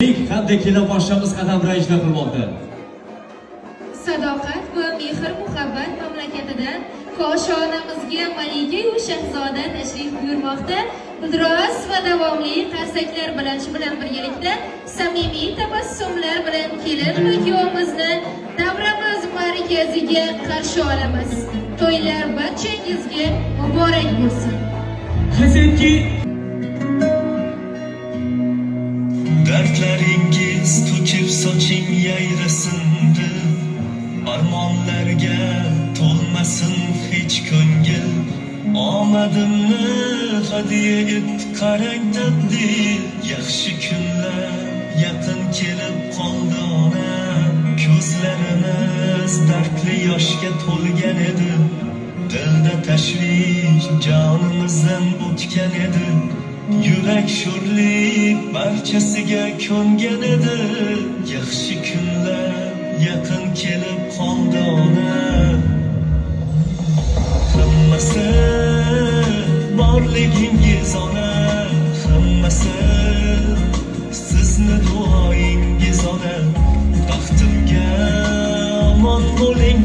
Qanday kelin boshamiz qadam rayishda qilmoqda. Sadoqat va mehr-muhabbat mamlakatidan koshonamizga malika-yu shahzoda tashrif buyurmoqda. Gulduros va davomli qarsaklar bilan shu bilan birgalikda samimiy tabassumlar bilan kelin va kuyovimizni davramiz markaziga qarshi olamiz. To'ylar barchangizga muborak bo'lsin. Hasanki Dardlaringiz to'kib soching yayrasindi, armonlarga to'lmasin hech ko'ngil. Omadimni hadiya et qarang taqdir, yaxshi kunlar yaqin kelib qoldi ona. Ko'zlarimiz dardli yoshga to'lgan edi, dilda tashvish jonimizdan o'tgan edi. Yurak sho'rlik barchasiga ko'ngan edi, yaxshi kunlar yaqin kelib qoldi ona. Hammasi borligingiz ona, hammasi sizni duoyingiz ona. Baxtimga omon bo'ling